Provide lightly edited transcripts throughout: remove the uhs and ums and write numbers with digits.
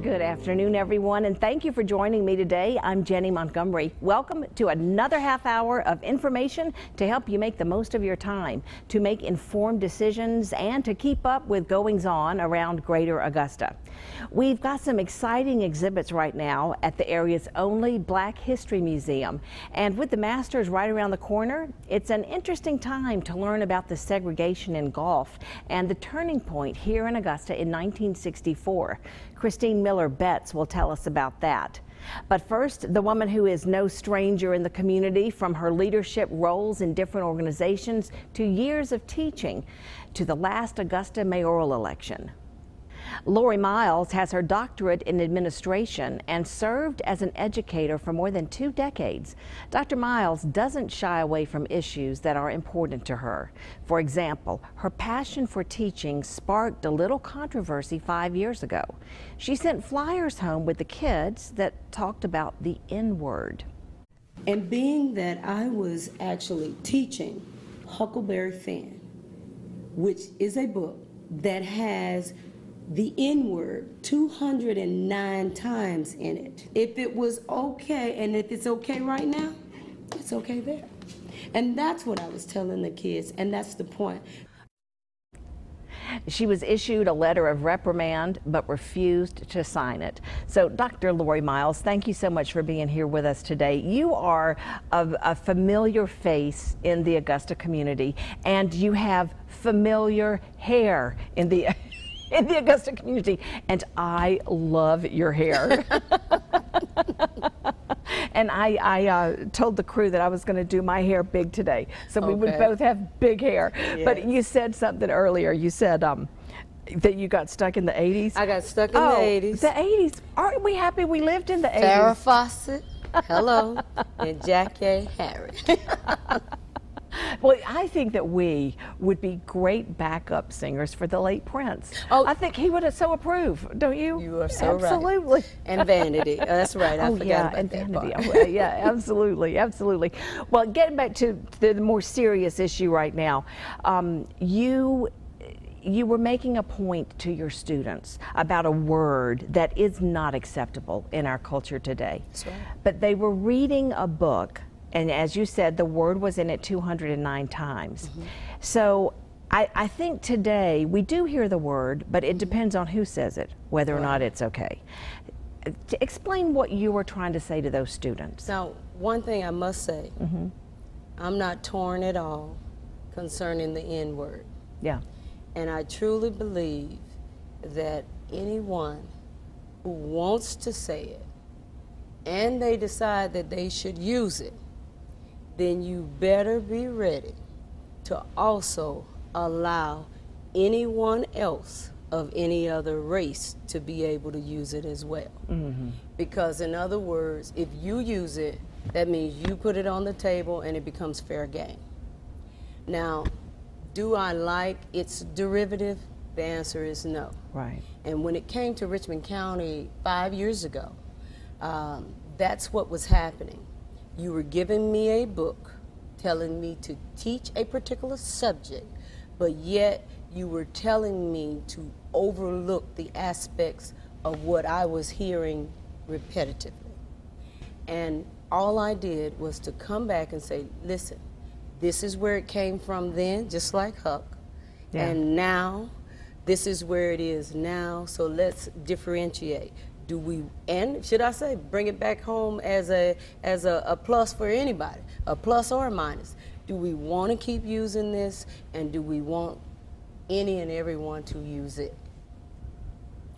Good afternoon, everyone, and thank you for joining me today. I'm Jennie Montgomery. Welcome to another half hour of information to help you make the most of your time, to make informed decisions, and to keep up with goings-on around Greater Augusta. We've got some exciting exhibits right now at the area's only Black History Museum. And with the Masters right around the corner, it's an interesting time to learn about the segregation in golf and the turning point here in Augusta in 1964. Christine Miller-Betts will tell us about that. But first, the woman who is no stranger in the community, from her leadership roles in different organizations to years of teaching to the last Augusta mayoral election. Lori Myles has her doctorate in administration and served as an educator for more than 2 decades. Dr. Myles doesn't shy away from issues that are important to her. For example, her passion for teaching sparked a little controversy 5 years ago. She sent flyers home with the kids that talked about the N-word. And being that I was actually teaching Huckleberry Finn, which is a book that has the N-word 209 times in it. If it was okay, and if it's okay right now, it's okay there. And that's what I was telling the kids, and that's the point. She was issued a letter of reprimand but refused to sign it. So Dr. Lori Myles, thank you so much for being here with us today. You are a familiar face in the Augusta community, and you have familiar hair in the Augusta community, and I love your hair. And I told the crew that I was going to do my hair big today, so we would both have big hair. Yes. But you said something earlier. You said that you got stuck in the 80s. I got stuck in the 80s. The 80s. Aren't we happy we lived in the 80s? Farrah Fawcett, hello, and Jackie Harris. Well, I think that we would be great backup singers for the late Prince. Oh, I think he would have so approved, don't you? You are so absolutely. Right. And Vanity. That's right. I forgot about that Vanity. part. Yeah, absolutely, absolutely. Well, getting back to the more serious issue right now, you were making a point to your students about a word that is not acceptable in our culture today. That's right. But they were reading a book, and as you said, the word was in it 209 times. Mm-hmm. So I think today we do hear the word, but it depends on who says it, whether or not it's okay. Explain what you were trying to say to those students. Now, one thing I must say, I'm not torn at all concerning the N-word. Yeah. And I truly believe that anyone who wants to say it and they decide that they should use it, then you better be ready to also allow anyone else of any other race to be able to use it as well. Mm-hmm. Because in other words, if you use it, that means you put it on the table and it becomes fair game. Now, do I like its derivative? The answer is no. Right. And when it came to Richmond County 5 years ago, that's what was happening. You were giving me a book telling me to teach a particular subject, but yet you were telling me to overlook the aspects of what I was hearing repetitively. And all I did was to come back and say, listen, this is where it came from then, just like Huck, and now this is where it is now, so let's differentiate. Do we, and should I say, bring it back home as a plus for anybody, a plus or a minus? Do we want to keep using this, and do we want any and everyone to use it?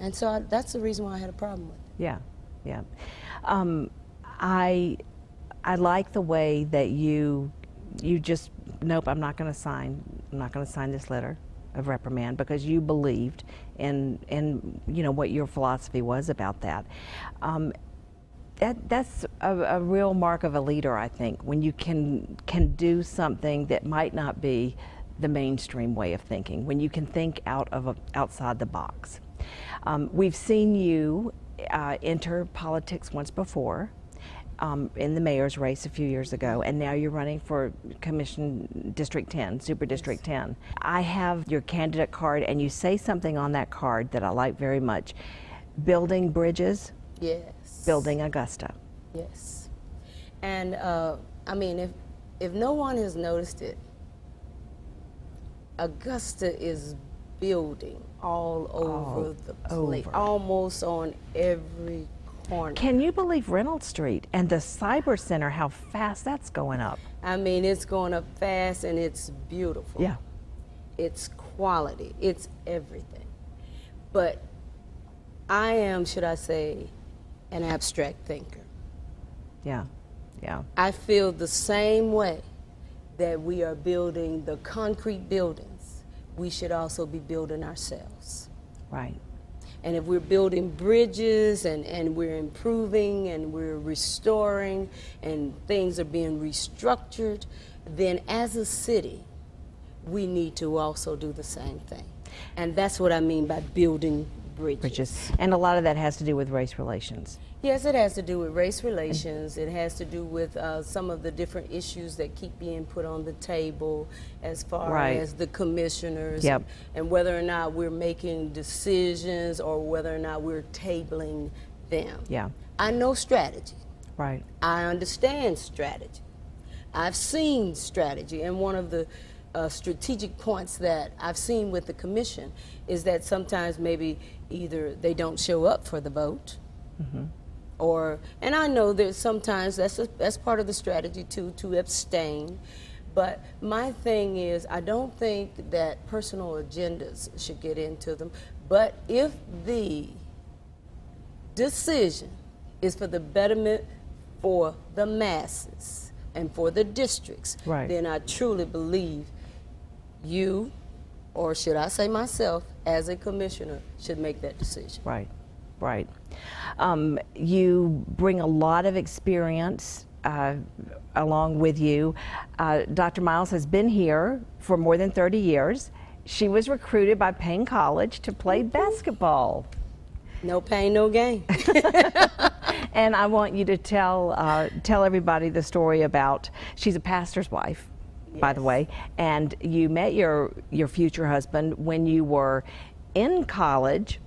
And so that's the reason why I had a problem with it. Yeah, yeah. I like the way that you just, nope, I'm not going to sign this letter of reprimand, because you believed in you know what your philosophy was about that. That's a real mark of a leader, I think, when you can do something that might not be the mainstream way of thinking, when you can think outside the box. We've seen you enter politics once before. In the mayor's race a few years ago, and now you're running for Commission District 10, Super District 10. I have your candidate card, and you say something on that card that I like very much. building bridges, Yes. building Augusta. Yes. And I mean, if no one has noticed it, Augusta is building all over the place, almost on every corner. Can you believe Reynolds Street and the Cyber Center, how fast that's going up? I mean, it's going up fast and it's beautiful. Yeah. It's quality. It's everything. But I am, should I say, an abstract thinker. Yeah, yeah. I feel the same way that we are building the concrete buildings, we should also be building ourselves. Right. And if we're building bridges and we're improving and we're restoring and things are being restructured, then as a city, we need to also do the same thing. And that's what I mean by building bridges. And a lot of that has to do with race relations. Yes, it has to do with race relations. It has to do with some of the different issues that keep being put on the table as far as the commissioners and whether or not we're making decisions or whether or not we're tabling them. Yeah. I know strategy. Right. I understand strategy. I've seen strategy, and one of the strategic points that I've seen with the commission is that sometimes maybe either they don't show up for the vote, or, and I know that sometimes that's part of the strategy too, to abstain. But my thing is, I don't think that personal agendas should get into them. But if the decision is for the betterment for the masses and for the districts, then I truly believe you, or should I say myself, as a commissioner, should make that decision. Right, right. You bring a lot of experience along with you. Dr. Myles has been here for more than 30 years. She was recruited by Payne College to play basketball. No pain, no gain. And I want you to tell everybody the story about, she's a pastor's wife, by the way, and you met your future husband when you were in college.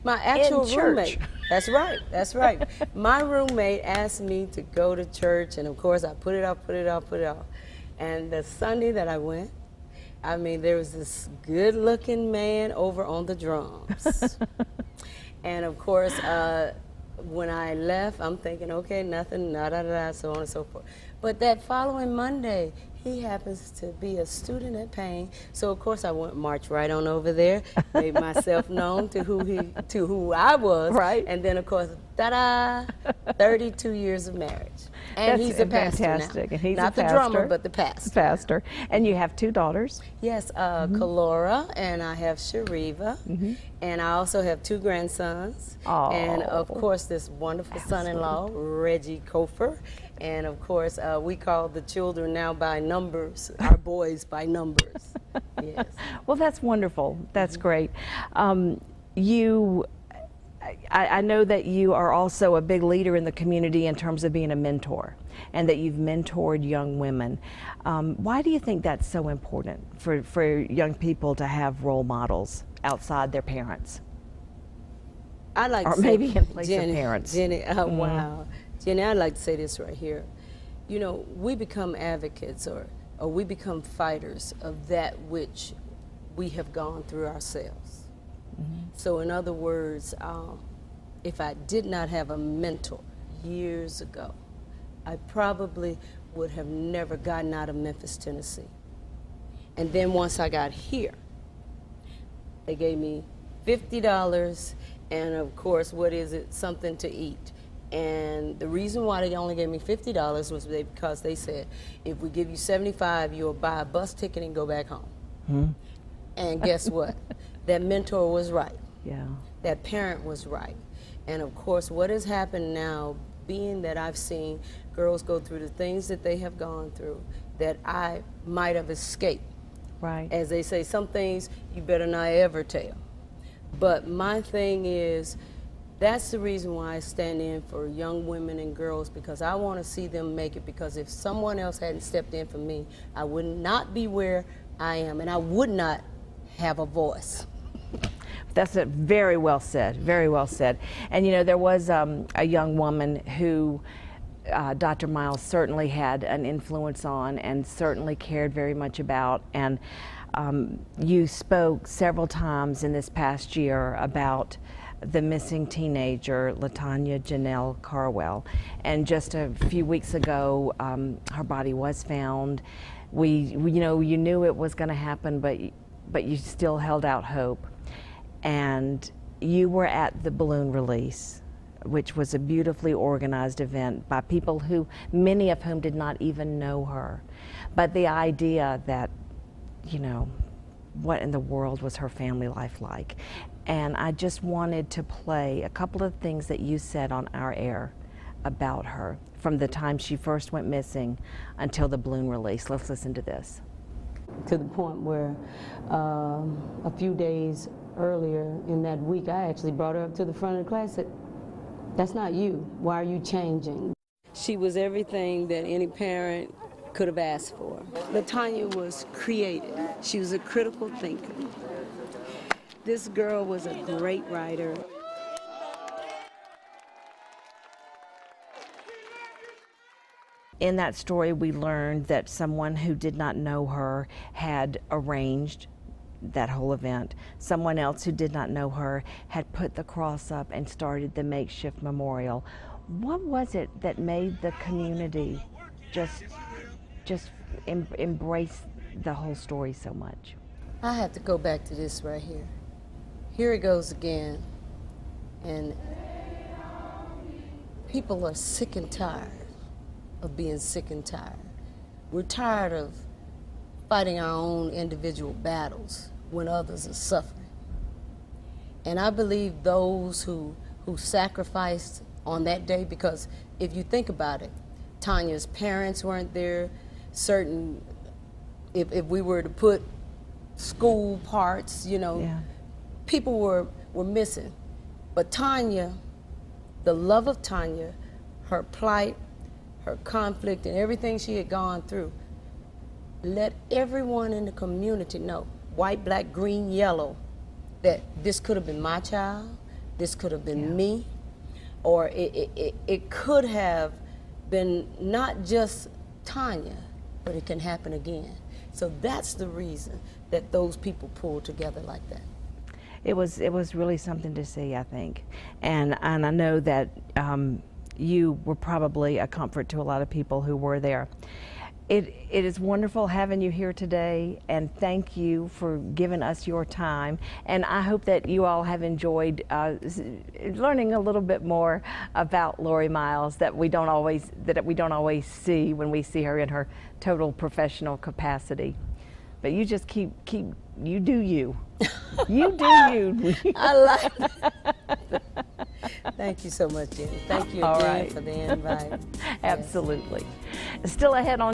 My actual roommate. That's right. That's right. My roommate asked me to go to church, and of course I put it off. And the Sunday that I went, I mean, there was this good-looking man over on the drums. And of course, when I left, I'm thinking, okay, nothing, so on and so forth. But that following Monday, he happens to be a student at Payne, so of course I marched right on over there, made myself known to who I was, and then of course, ta-da, 32 years of marriage, and he's a pastor fantastic. now. And he's not the drummer, but the pastor. Pastor, and you have 2 daughters. Yes, Kalora, and I have Shariva, and I also have 2 grandsons, and of course this wonderful son-in-law, Reggie Kofer. And of course, we call the children now by numbers, our boys by numbers. Yes. Well, that's wonderful. That's great. I know that you are also a big leader in the community in terms of being a mentor, and that you've mentored young women. Why do you think that's so important for young people to have role models outside their parents? I like or to maybe say, in place of parents. Jenny, wow. Jenny, I'd like to say this right here. You know, we become advocates or we become fighters of that which we have gone through ourselves. So in other words, if I did not have a mentor years ago, I probably would have never gotten out of Memphis, Tennessee. And then once I got here, they gave me $50 and of course, what is it? Something to eat. And the reason why they only gave me $50 was because they said, if we give you $75, you'll buy a bus ticket and go back home. And guess what? That mentor was right. Yeah. That parent was right. And of course, what has happened now, being that I've seen girls go through the things that they have gone through, that I might have escaped. Right. As they say, some things you better not ever tell. But my thing is, that's the reason why I stand in for young women and girls, because I want to see them make it, because if someone else hadn't stepped in for me, I would not be where I am, and I would not have a voice. That's very well said, very well said. And you know, there was a young woman who Dr. Myles certainly had an influence on and certainly cared very much about. And you spoke several times in this past year about the missing teenager, LaTanya Janelle Carwell. And just a few weeks ago, her body was found. You know, you knew it was going to happen, but you still held out hope. And you were at the balloon release, which was a beautifully organized event by people who, many of whom did not even know her. But the idea that, you know, what in the world was her family life like? And I just wanted to play a couple of things that you said on our air about her from the time she first went missing until the balloon release. Let's listen to this. To the point where a few days earlier in that week, I actually brought her up to the front of the class and said, "That's not you. Why are you changing?" She was everything that any parent could have asked for. LaTanya was creative. She was a critical thinker. This girl was a great writer. In that story, we learned that someone who did not know her had arranged that whole event. Someone else who did not know her had put the cross up and started the makeshift memorial. What was it that made the community just embrace the whole story so much? I have to go back to this right here. Here it goes again. And people are sick and tired of being sick and tired. We're tired of fighting our own individual battles when others are suffering. And I believe those who sacrificed on that day, because if you think about it, Tanya's parents weren't there. If we were to put school parts, you know, yeah, people were missing. But Tanya, the love of Tanya, her plight, her conflict, and everything she had gone through, let everyone in the community know, white, black, green, yellow, that this could have been my child, this could have been, yeah, me, or it could have been not just Tanya, but it can happen again. So that's the reason that those people pulled together like that. It was really something to see, I think. And I know that you were probably a comfort to a lot of people who were there. It is wonderful having you here today, and thank you for giving us your time. And I hope that you all have enjoyed learning a little bit more about Lori Myles that we don't always see when we see her in her total professional capacity. But you just keep you do you. You do you. I like it. Thank you so much, Jenny. Thank you again, right, for the invite. Absolutely. Yes. Still ahead on